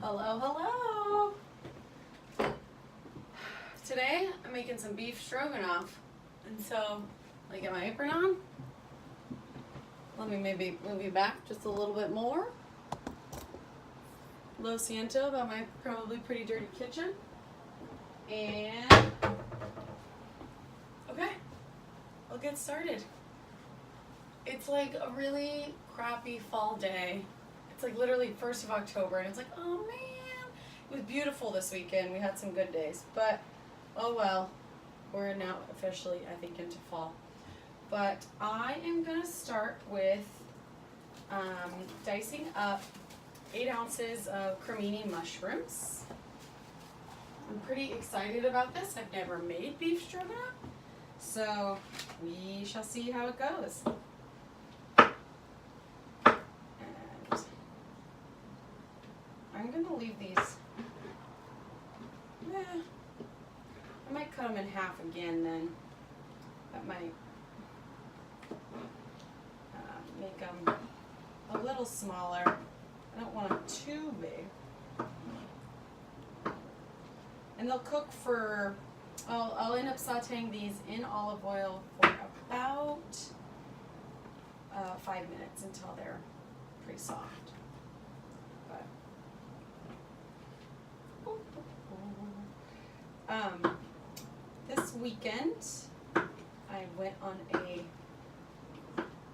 Hello, hello. Today I'm making some beef stroganoff, and so let me get my apron on. Let me maybe move you back just a little bit more. Lo siento about my probably pretty dirty kitchen. And okay, I'll get started. It's like a really crappy fall day. It's like literally 1st of October, and it's like, oh man, it was beautiful this weekend. We had some good days, but oh well, we're now officially, I think, into fall. But I am gonna start with dicing up 8 ounces of cremini mushrooms. I'm pretty excited about this. I've never made beef stroganoff, so we shall see how it goes. I'm going to leave these, I might cut them in half again then. That might make them a little smaller. I don't want them too big. And they'll cook for, I'll end up sauteing these in olive oil for about 5 minutes until they're pretty soft. This weekend I went on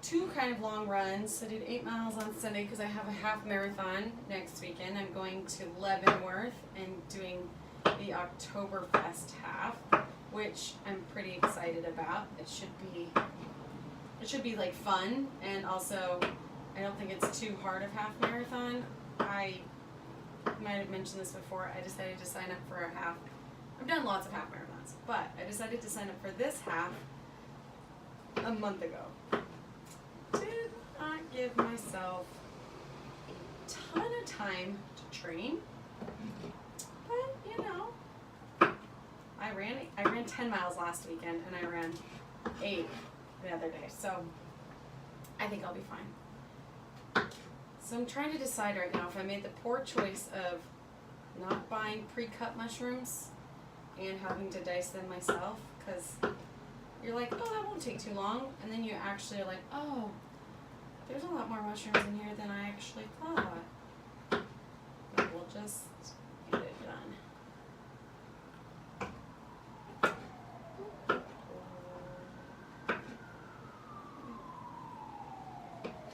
two kind of long runs. I did 8 miles on Sunday because I have a half marathon next weekend. I'm going to Leavenworth and doing the Oktoberfest half, which I'm pretty excited about. It should be like fun, and also I don't think it's too hard of half marathon. I might have mentioned this before. I decided to sign up for a half. I've done lots of half marathons, but I decided to sign up for this half a month ago. Did not give myself a ton of time to train, but you know, I ran 10 miles last weekend and I ran 8 the other day, so I think I'll be fine. So I'm trying to decide right now if I made the poor choice of not buying pre-cut mushrooms and having to dice them myself, because you're like, oh, that won't take too long, and then you actually are like, oh, there's a lot more mushrooms in here than I actually thought. But we'll just get it done.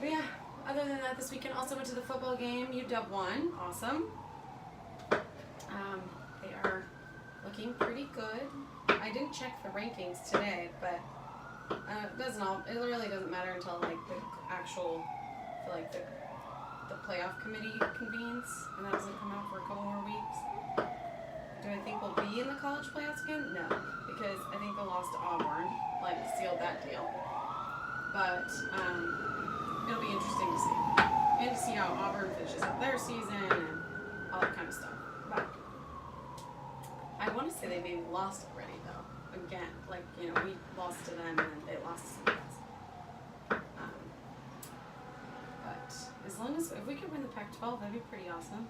But yeah, other than that, this weekend also went to the football game. UW won. Awesome. They are looking pretty good. I didn't check the rankings today, but it really doesn't matter until like the actual, like the playoff committee convenes, and that doesn't come out for a couple more weeks. Do I think we'll be in the college playoffs again? No, because I think the loss to Auburn like sealed that deal. But it'll be interesting to see, and to see how Auburn finishes up their season and all that kind of stuff. But I want to say they maybe lost already though. Again, like, you know, we lost to them and then they lost to somebody else. But as long as if we could win the Pac-12, that'd be pretty awesome.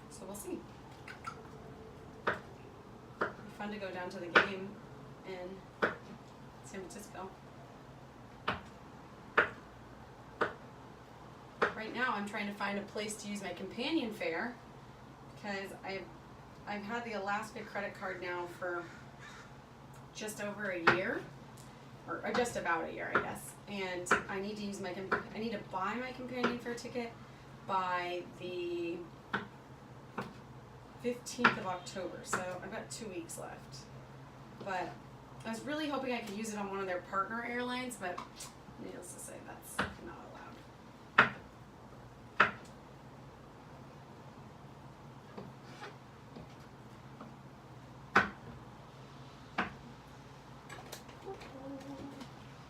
So we'll see. It'd be fun to go down to the game in San Francisco. Right now I'm trying to find a place to use my companion fare because I've had the Alaska credit card now for just over a year, or just about a year, I guess. And I need to use I need to buy my companion fare ticket by the 15th of October, so I've got 2 weeks left. But I was really hoping I could use it on one of their partner airlines, but needless to say, that's not allowed.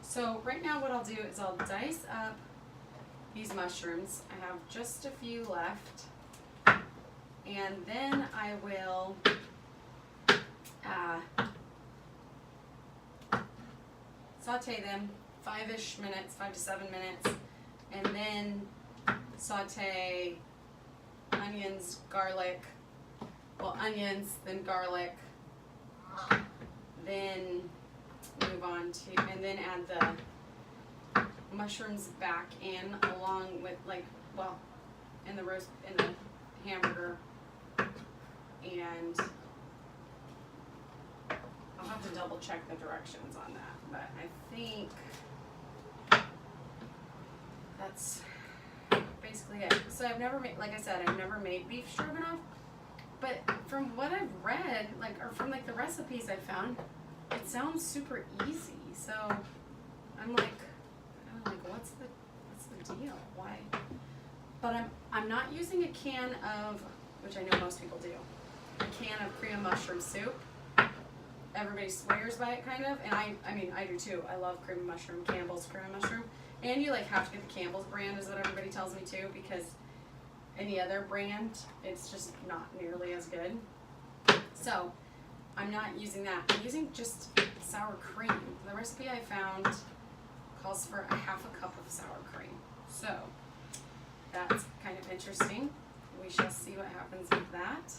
So right now what I'll do is I'll dice up these mushrooms. I have just a few left. And then I will saute them 5 to 7 minutes, and then saute onions, garlic, well, onions, then garlic, then move on to, and then add the mushrooms back in along with, like, well, in the roast, in the hamburger, and I'll have to double check the directions on that, but I think that's basically it. So I've never made, like I said, I've never made beef stroganoff, but from what I've read, like, or from like the recipes I found, it sounds super easy. So I'm like, what's the deal? Why? But I'm not using a can of, which I know most people do, a can of cream of mushroom soup. Everybody swears by it, kind of, and I mean I do too. I love cream of mushroom, Campbell's cream of mushroom, and you like have to get the Campbell's brand, is what everybody tells me too, because any other brand, it's just not nearly as good. So I'm not using that. I'm using just sour cream. The recipe I found calls for a half a cup of sour cream. So that's kind of interesting. We shall see what happens with that.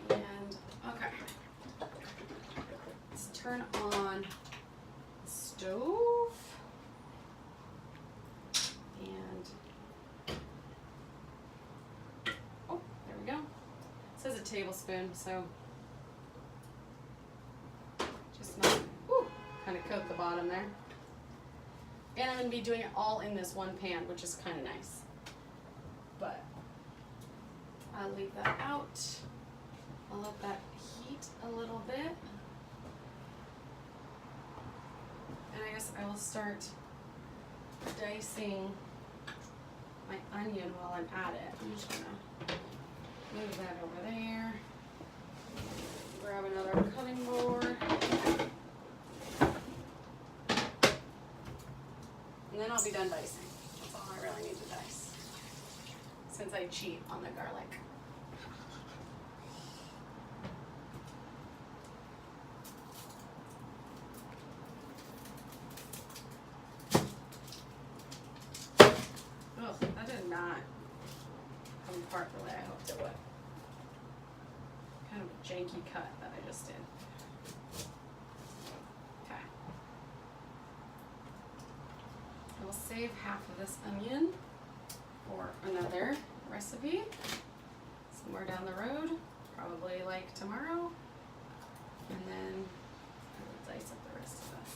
And okay, let's turn on the stove. And there we go. It says a tablespoon, so just not, kind of coat the bottom there. And I'm going to be doing it all in this one pan, which is kind of nice. But I'll leave that out. I'll let that heat a little bit. And I guess I will start dicing my onion while I'm at it. I'm just going to move that over there. Grab another cutting board. And then I'll be done dicing. That's all I really need to dice, since I cheat on the garlic. Ugh, that did not come apart the way I hoped it would. Kind of a janky cut that I just did. Okay. I will save half of this onion for another recipe somewhere down the road, probably like tomorrow, and then I will dice up the rest of this.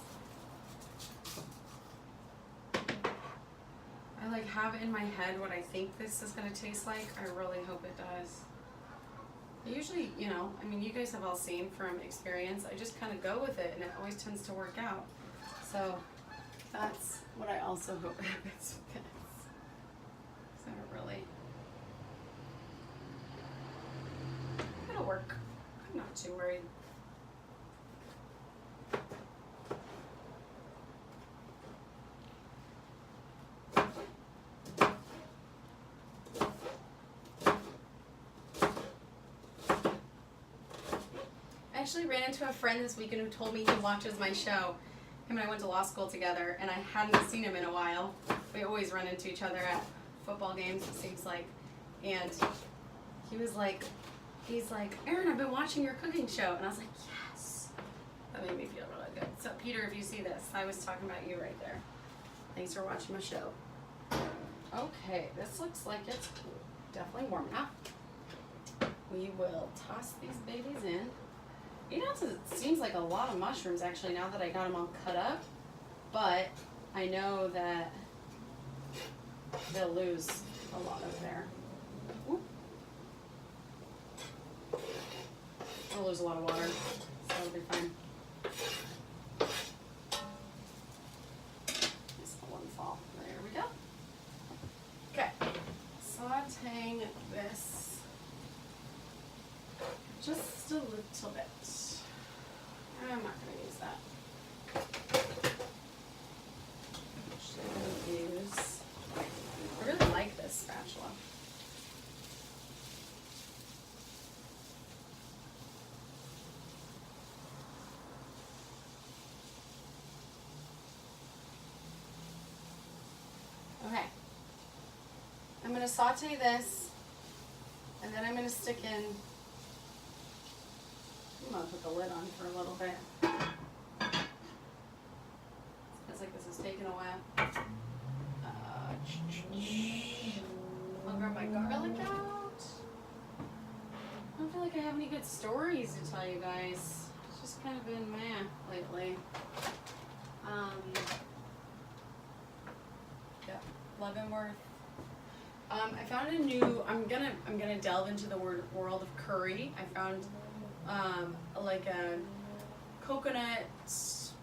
I like have in my head what I think this is going to taste like. I really hope it does. Usually, you know, I mean, you guys have all seen from experience, I just kind of go with it and it always tends to work out. So that's what I also hope happens with this. So really, it'll work. I'm not too worried. I actually ran into a friend this weekend who told me he watches my show. Him and I went to law school together, and I hadn't seen him in a while. We always run into each other at football games, it seems like. And he was like, he's like, Erin, I've been watching your cooking show. And I was like, yes. That made me feel really good. So Peter, if you see this, I was talking about you right there. Thanks for watching my show. Okay, this looks like it's definitely warm enough. We will toss these babies in. 8 ounces, it seems like a lot of mushrooms actually now that I got them all cut up, but I know that they'll lose a lot of their, they'll lose a lot of water, so it'll be fine. This one fall. There we go. Okay, sauteing this just a little bit. I'm not going to use that. Actually, I'm going to use, I really like this spatula. Okay, I'm gonna saute this, and then I'm gonna stick in, I'm gonna put the lid on for a little bit. Feels like this is taking a while. I'll grab my garlic out. I don't feel like I have any good stories to tell you guys. It's just kind of been meh lately. Yeah, Leavenworth. I found a new. I'm gonna delve into the world of curry. I found like a coconut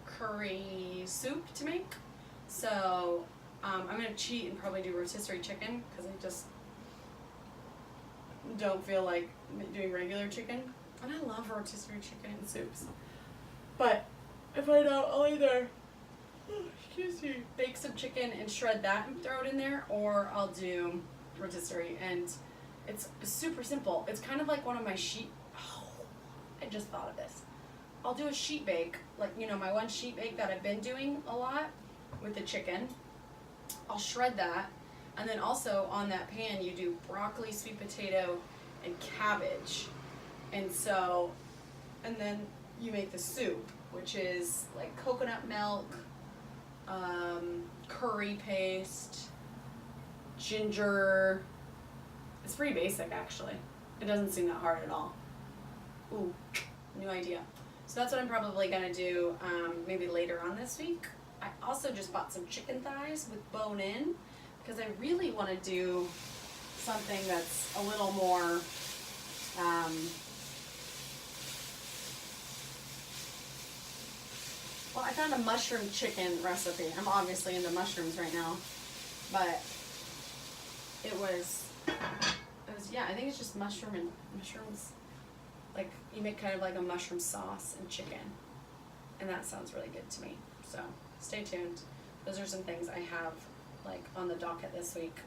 curry soup to make. So I'm gonna cheat and probably do rotisserie chicken because I just don't feel like doing regular chicken. And I love rotisserie chicken and soups. But if I don't, I'll either bake some chicken and shred that and throw it in there, or I'll do rotisserie, and it's super simple. It's kind of like one of my sheet. Oh, I just thought of this. I'll do a sheet bake, like, you know, my one sheet bake that I've been doing a lot with the chicken. I'll shred that, and then also on that pan you do broccoli, sweet potato, and cabbage, and then you make the soup, which is like coconut milk, curry paste, ginger. It's pretty basic, actually. It doesn't seem that hard at all. Ooh, new idea. So that's what I'm probably gonna do maybe later on this week. I also just bought some chicken thighs with bone in because I really want to do something that's a little more well, I found a mushroom chicken recipe. I'm obviously into mushrooms right now, but it was yeah, I think it's just mushrooms. Like, you make kind of like a mushroom sauce and chicken, and that sounds really good to me. So stay tuned. Those are some things I have like on the docket this week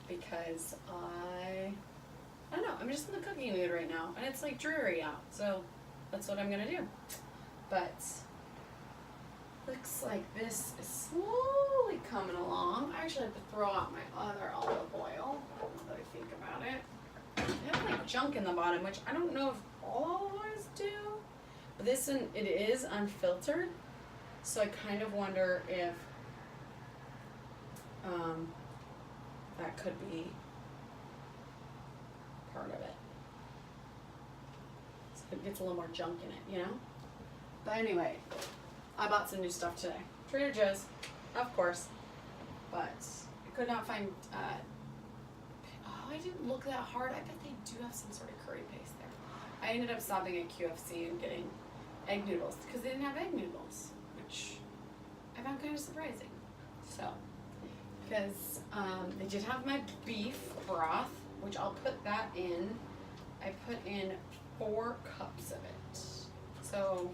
because I don't know, I'm just in the cooking mood right now, and it's like dreary out, so that's what I'm gonna do. But looks like this is slowly coming along. I actually have to throw out my other olive oil now that I think about it. They have like junk in the bottom, which I don't know if all olive oils do, but this one, it is unfiltered, so I kind of wonder if that could be part of it. So it gets a little more junk in it, you know? But anyway, I bought some new stuff today. Trader Joe's, of course, but I could not find, I didn't look that hard. I bet they do have some sort of curry paste there. I ended up stopping at QFC and getting egg noodles because they didn't have egg noodles, which I found kind of surprising. So, because they did have my beef broth, which I'll put that in. I put in 4 cups of it. So,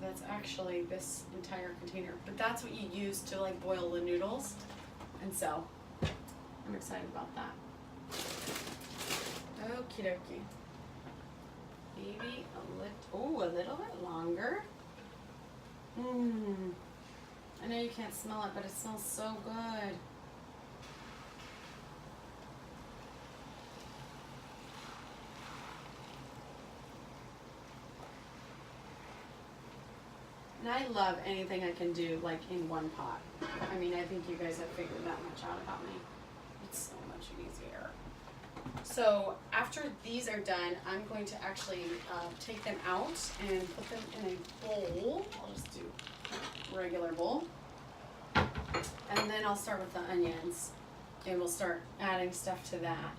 that's actually this entire container. But that's what you use to like boil the noodles. And so, I'm excited about that. Okie dokie. Maybe a little bit longer. I know you can't smell it, but it smells so good. And I love anything I can do like in one pot. I mean, I think you guys have figured that much out about me. It's so much easier. So after these are done, I'm going to actually take them out and put them in a bowl. I'll just do a regular bowl. And then I'll start with the onions, and we'll start adding stuff to that.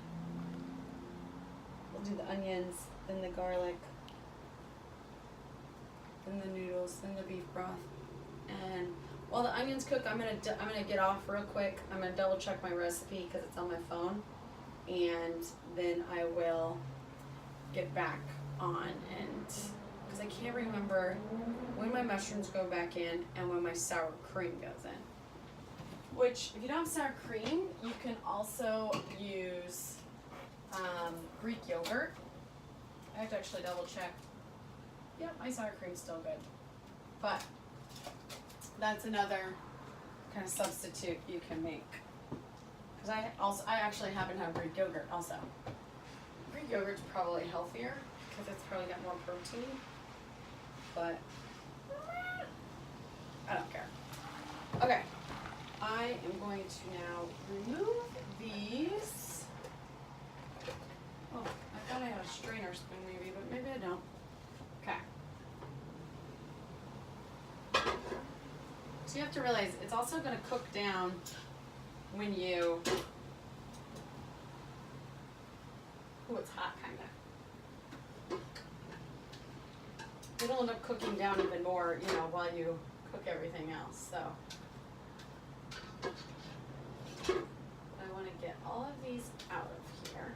We'll do the onions, then the garlic, then the noodles, then the beef broth. And while the onions cook, I'm gonna get off real quick. I'm gonna double check my recipe because it's on my phone, and then I will get back on, and because I can't remember when my mushrooms go back in and when my sour cream goes in. Which, if you don't have sour cream, you can also use Greek yogurt. I have to actually double check. Yep, my sour cream's still good. But that's another kind of substitute you can make. Because I actually happen to have Greek yogurt also. Greek yogurt's probably healthier because it's probably got more protein, but I don't care. Okay, I am going to now remove these. Oh, I thought I had a strainer spoon maybe, but maybe I don't. Okay. So you have to realize it's also going to cook down when you, oh, it's hot kind of. It'll end up cooking down even more, you know, while you cook everything else, so. I want to get all of these out of here.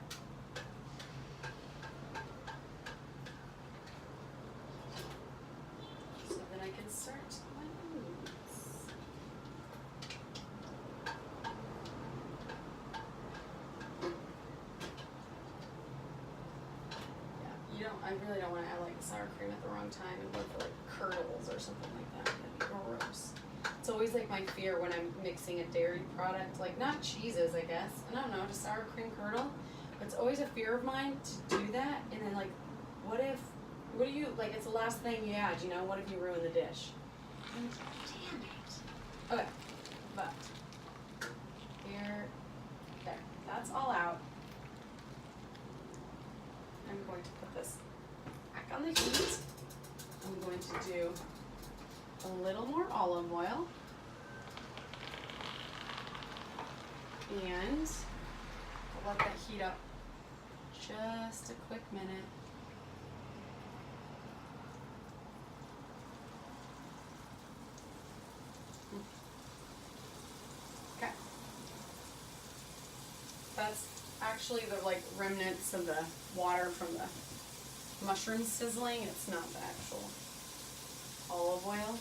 So that I can start my onions. Yeah, you don't, I really don't want to add like sour cream at the wrong time and look for like curdles or something like that. That'd be gross. It's always like my fear when I'm mixing a dairy product, like not cheeses, I guess. I don't know, just sour cream curdle. But it's always a fear of mine to do that. And then like, what do you, like it's the last thing you add, you know? What if you ruin the dish? And, damn it. Okay, but here, there, that's all out. I'm going to put this back on the heat. I'm going to do a little more olive oil and I'll let that heat up just a quick minute. Okay. That's actually the like remnants of the water from the mushroom sizzling. It's not the actual olive oil.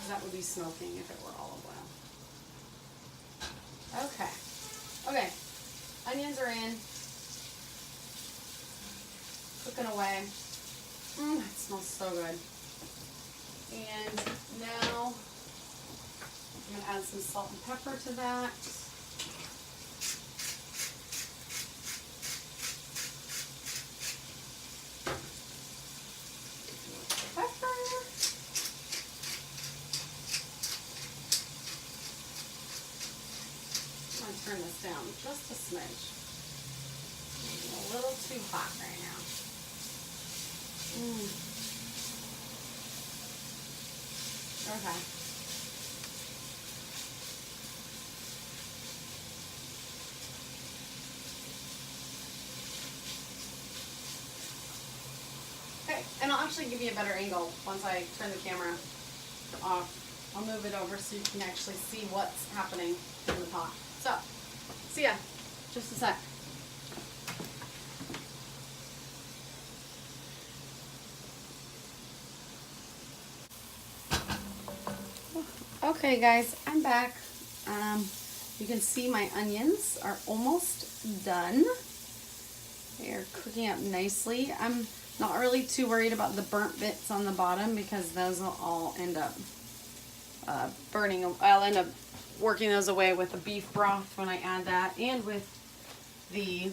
That would be smoking if it were olive oil. Okay. Okay. Onions are in. Cooking away. It smells so good. And now I'm going to add some salt and pepper to that. Turn this down just a smidge. A little too hot right now. Okay. Okay, and I'll actually give you a better angle once I turn the camera off. I'll move it over so you can actually see what's happening in the pot. So, see ya. Just a sec. Okay guys, I'm back. You can see my onions are almost done. They are cooking up nicely. I'm not really too worried about the burnt bits on the bottom because those will all end up burning. I'll end up working those away with the beef broth when I add that, and with the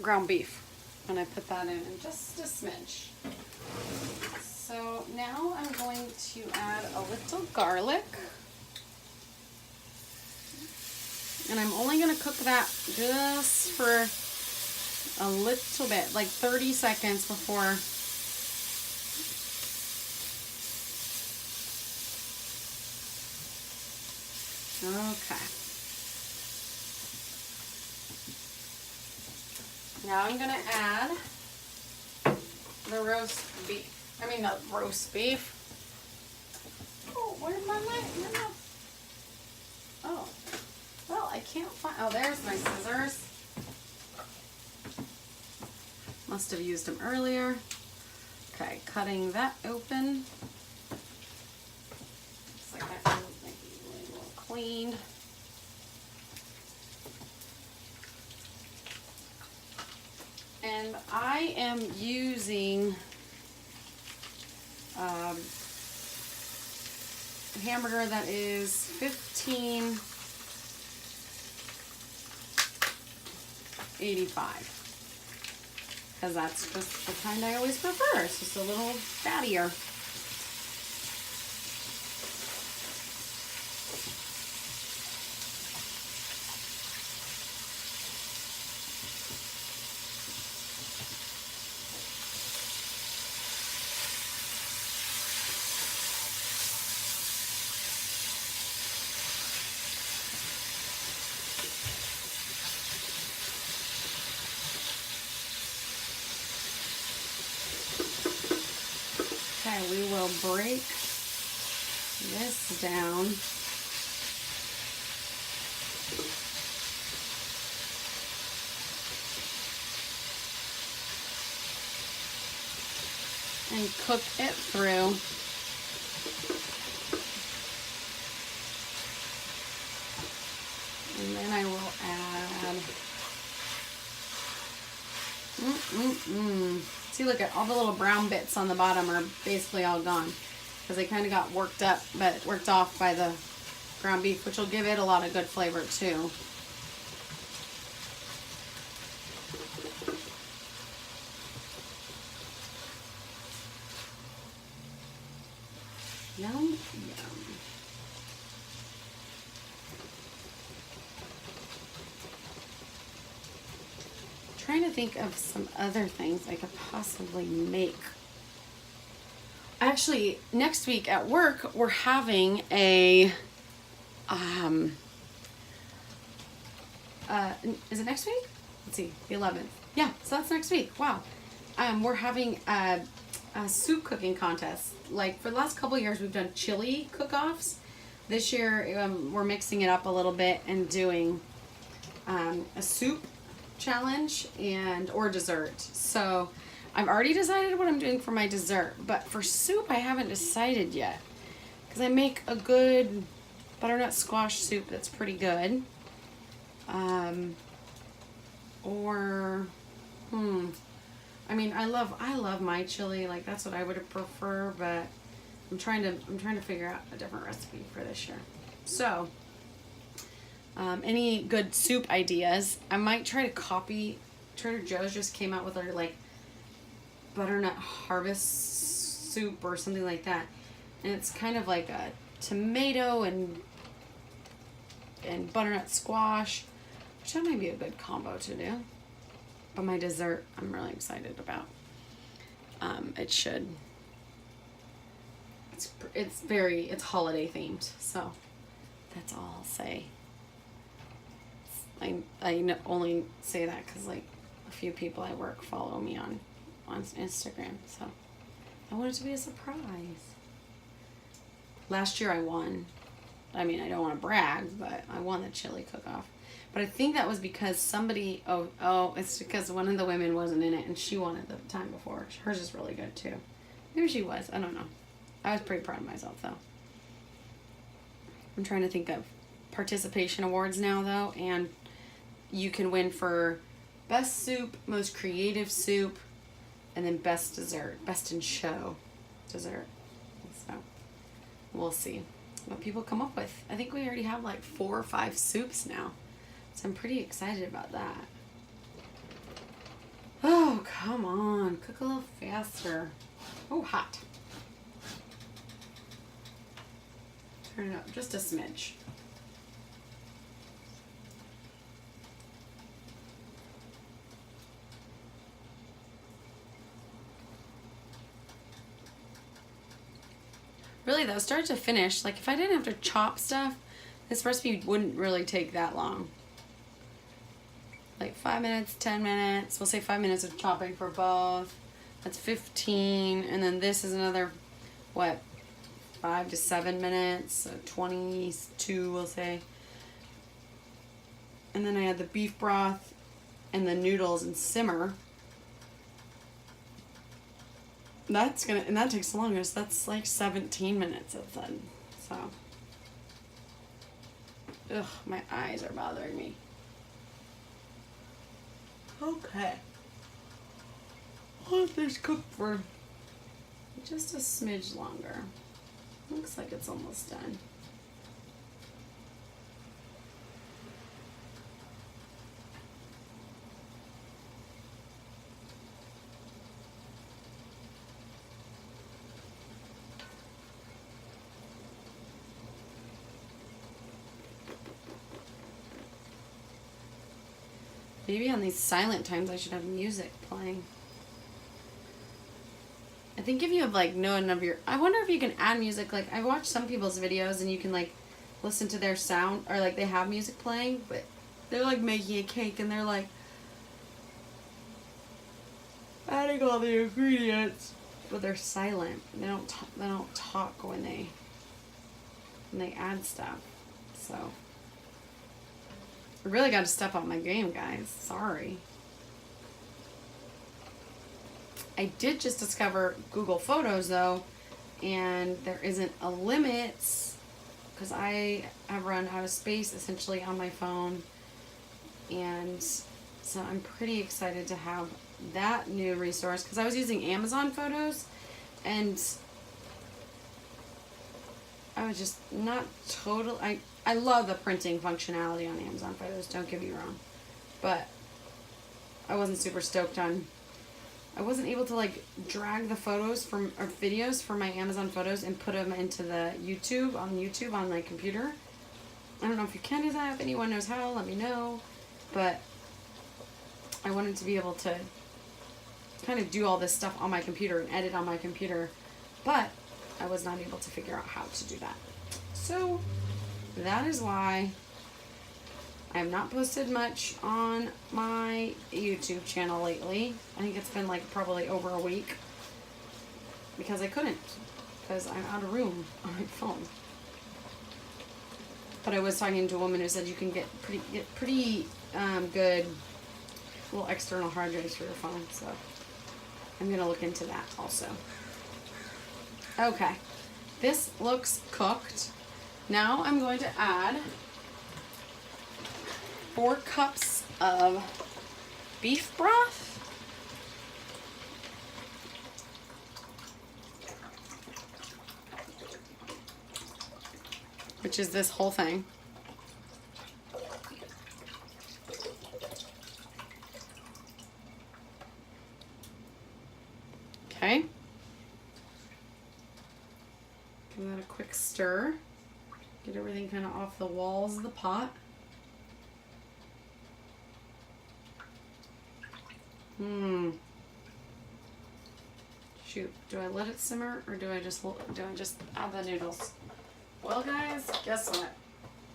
ground beef when I put that in just a smidge. So now I'm going to add a little garlic, and I'm only going to cook that just for a little bit, like 30 seconds before okay. Now I'm gonna add the roast beef. The roast beef. Oh, where's my knife? Oh, well, I can't find. Oh, there's my scissors. Must have used them earlier. Okay, cutting that open. Looks like that one's maybe a little cleaned. And I am using hamburger that is $15.85. Because that's just the kind I always prefer. It's just a little fattier. Okay, we will break this down. And cook it through. And then I will add, see, look at all the little brown bits on the bottom are basically all gone because they kind of got worked off by the ground beef, which will give it a lot of good flavor too. Yum, yum. Trying to think of some other things I could possibly make. Actually, next week at work, we're having a, is it next week? Let's see, the 11th. Yeah, so that's next week. Wow. We're having a soup cooking contest. Like for the last couple of years, we've done chili cook-offs. This year, we're mixing it up a little bit and doing a soup challenge or dessert. So I've already decided what I'm doing for my dessert, but for soup I haven't decided yet because I make a good butternut squash soup that's pretty good. I mean, I love my chili, like that's what I would prefer, but I'm trying to figure out a different recipe for this year. So any good soup ideas? I might try to copy. Trader Joe's just came out with their like butternut harvest soup or something like that, and it's kind of like a tomato and butternut squash, which that might be a good combo to do. But my dessert, I'm really excited about. It's holiday themed, so that's all I'll say. I only say that because like a few people I work follow me on Instagram, so I want it to be a surprise. Last year I won. I mean, I don't want to brag, but I won the chili cook-off. But I think that was because somebody, it's because one of the women wasn't in it and she won it the time before. Hers is really good too. Maybe she was, I don't know. I was pretty proud of myself though. I'm trying to think of participation awards now though, and you can win for best soup, most creative soup, and then best dessert, best in show dessert. So we'll see what people come up with. I think we already have like 4 or 5 soups now. So I'm pretty excited about that. Oh, come on. Cook a little faster. Oh, hot. Turn it up just a smidge. Really though, start to finish, like if I didn't have to chop stuff, this recipe wouldn't really take that long. Like 5 minutes, 10 minutes. We'll say 5 minutes of chopping for both. That's 15. And then this is another, what, 5 to 7 minutes. So 22, we'll say. And then I add the beef broth and the noodles and simmer. And that takes the longest. That's like 17 minutes of that. So, ugh, my eyes are bothering me. Okay. I'll let this cook for just a smidge longer. Looks like it's almost done. Maybe on these silent times I should have music playing. I think if you have like none of your, I wonder if you can add music. Like I watched some people's videos and you can like listen to their sound, or like they have music playing, but they're like making a cake and they're like adding all the ingredients, but they're silent. They don't talk when they add stuff. So I really got to step up my game, guys. Sorry. I did just discover Google Photos though, and there isn't a limit because I have run out of space essentially on my phone, and so I'm pretty excited to have that new resource because I was using Amazon Photos and I was just not total. I love the printing functionality on Amazon Photos, don't get me wrong, but I wasn't super stoked on. I wasn't able to like drag the photos from or videos from my Amazon Photos and put them into the YouTube on my computer. I don't know if you can do that. If anyone knows how, let me know. But I wanted to be able to kind of do all this stuff on my computer and edit on my computer, but I was not able to figure out how to do that. So that is why I have not posted much on my YouTube channel lately. I think it's been like probably over a week because I couldn't, because I'm out of room on my phone. But I was talking to a woman who said you can get pretty good little external hard drives for your phone, so I'm gonna look into that also. Okay, this looks cooked. Now I'm going to add 4 cups of beef broth. Which is this whole thing. Okay. Give that a quick stir. Get everything kind of off the walls of the pot. Shoot, do I let it simmer or do I just add the noodles? Well, guys, guess what?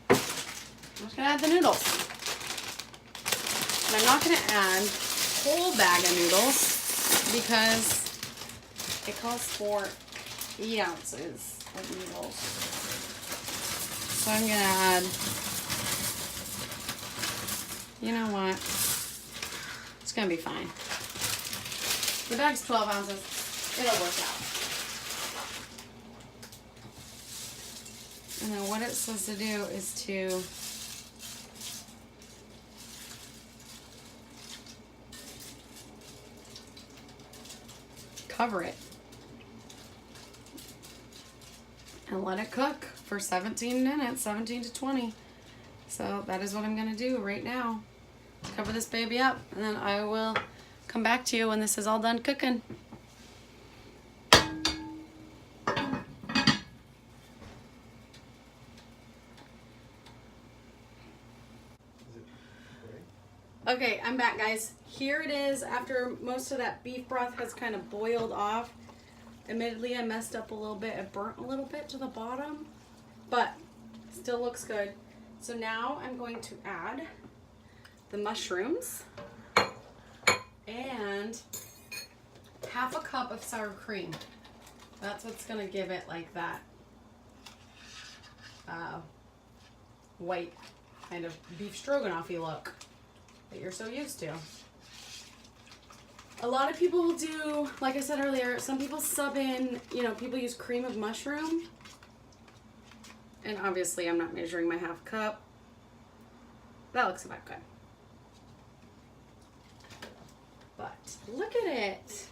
I'm just gonna add the noodles. And I'm not gonna add a whole bag of noodles because it calls for 8 ounces of noodles. So I'm gonna add, you know what? It's gonna be fine. The bag's 12 ounces. It'll work out. And then what it's supposed to do is to cover it and let it cook for 17 minutes, 17 to 20. So that is what I'm gonna do right now. Cover this baby up, and then I will come back to you when this is all done cooking. Okay, I'm back, guys. Here it is after most of that beef broth has kind of boiled off. Admittedly, I messed up a little bit. It burnt a little bit to the bottom, but still looks good. So now I'm going to add the mushrooms and half a cup of sour cream. That's what's going to give it like that white kind of beef stroganoff-y look that you're so used to. A lot of people will do, like I said earlier, some people sub in, you know, people use cream of mushroom. And obviously I'm not measuring my half cup. That looks about good. But look at it.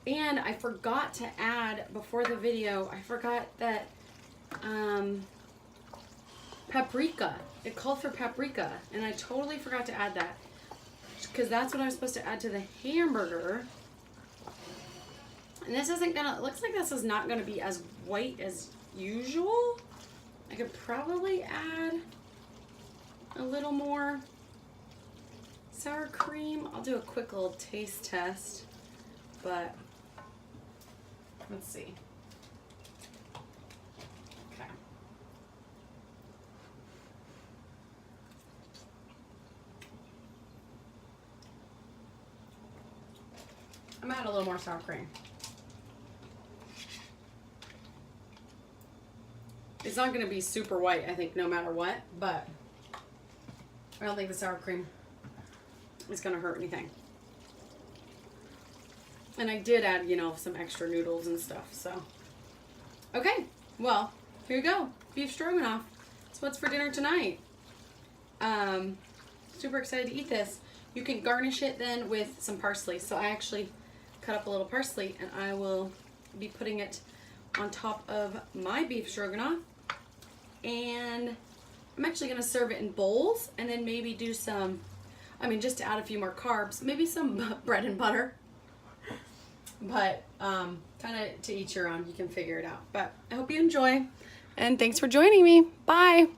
And I forgot to add, before the video, I forgot that paprika. It called for paprika, and I totally forgot to add that, because that's what I was supposed to add to the hamburger. And this isn't gonna, it looks like this is not gonna be as white as usual. I could probably add a little more sour cream. I'll do a quick little taste test, but let's see. Okay. I'm gonna add a little more sour cream. It's not going to be super white, I think, no matter what, but I don't think the sour cream is going to hurt anything. And I did add, you know, some extra noodles and stuff, so. Okay, well, here you go. Beef stroganoff. That's what's for dinner tonight. Super excited to eat this. You can garnish it then with some parsley. So I actually cut up a little parsley, and I will be putting it on top of my beef stroganoff. And I'm actually going to serve it in bowls, and then maybe do some, I mean, just to add a few more carbs, maybe some bread and butter. But kind of to each your own, you can figure it out. But I hope you enjoy, and thanks for joining me. Bye.